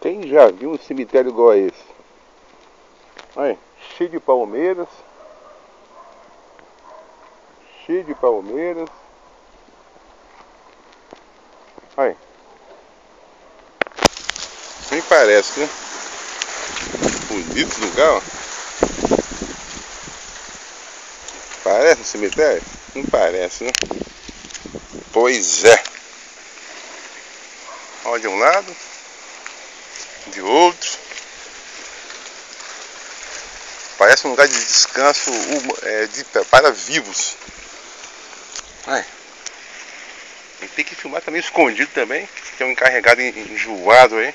Quem já viu um cemitério igual a esse? Olha, cheio de palmeiras. Cheio de palmeiras. Olha. Nem parece, né? Bonito lugar, ó. Parece um cemitério? Não parece, né? Pois é. Olha de um lado, de outro. Parece um lugar de descanso para vivos. Ai. E tem que filmar também escondido também. Tem um encarregado enjoado aí.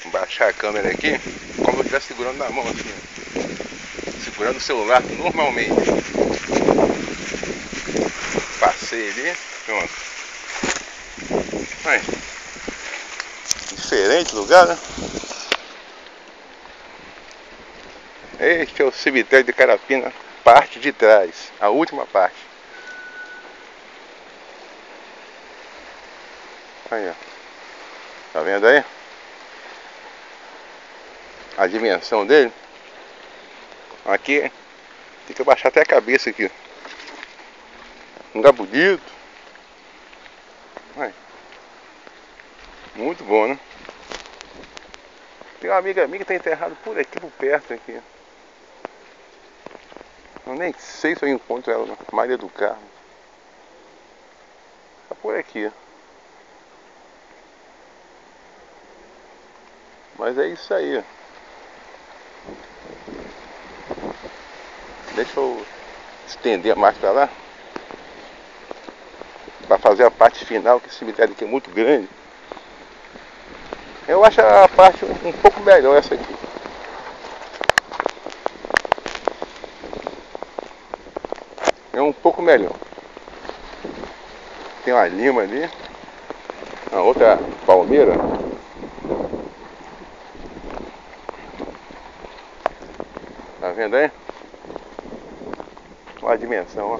Vou baixar a câmera aqui, como eu estiver segurando na mão assim, segurando o celular normalmente. Passei ali, pronto. Ai. Diferente lugar, né? Este é o cemitério de Carapina, parte de trás, a última parte. Aí, ó. Tá vendo aí? A dimensão dele. Aqui tem que abaixar até a cabeça aqui. Um lugar bonito. Aí. Muito bom, né? Tem uma amiga minha que está enterrada por aqui, por perto aqui. Eu nem sei se eu encontro ela na Maria do Carmo. Tá por aqui. Mas é isso aí. Deixa eu estender mais pra lá. Pra fazer a parte final, que esse cemitério aqui é muito grande. Eu acho a parte um pouco melhor essa aqui. É um pouco melhor. Tem uma lima ali. A outra palmeira. Tá vendo aí? Olha a dimensão, ó.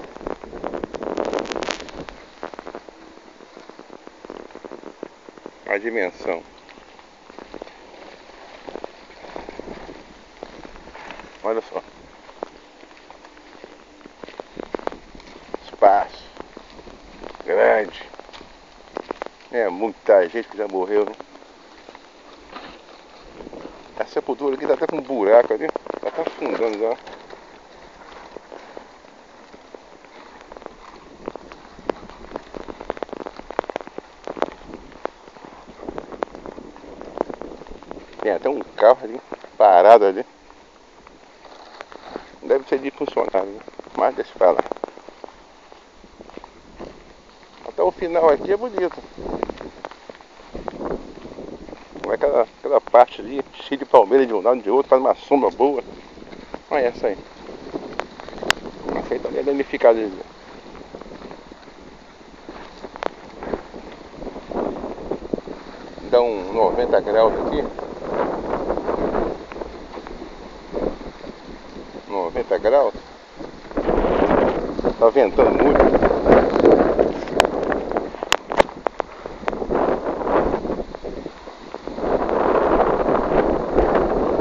A dimensão. Olha só. Espaço. Grande. É muita gente que já morreu, né? A sepultura aqui tá até com um buraco ali. Tá até afundando já. Tem até um carro ali, parado ali. Deve ser de funcionário, né? Mas deixa pra lá. Até o final aqui é bonito. Aquela parte ali, cheia de palmeira de um lado e de outro, faz uma sombra boa. Olha essa aí. Essa aí também é danificada ali. Dá um 90 graus aqui. 90 graus. Tá ventando muito.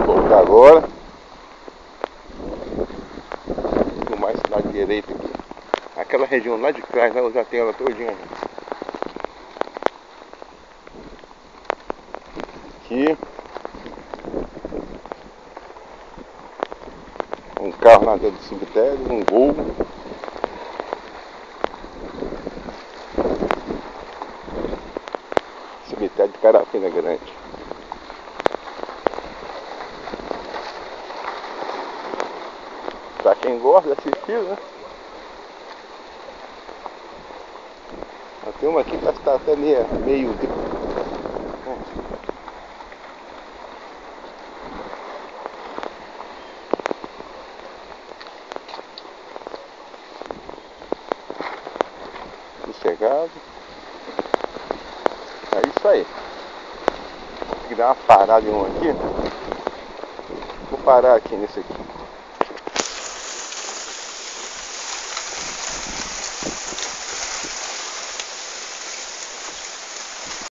Vou voltar agora. Vou mais pro lado direito aqui. Aquela região lá de trás, né, eu já tenho ela todinha. Aqui. Um carro lá dentro do cemitério, um Gol. Cemitério de Carapina Grande. Pra quem gosta de assistir, né? Tem uma aqui que está até meio sossegado. É isso aí. Vou dar uma parada em um aqui. Vou parar aqui nesse aqui.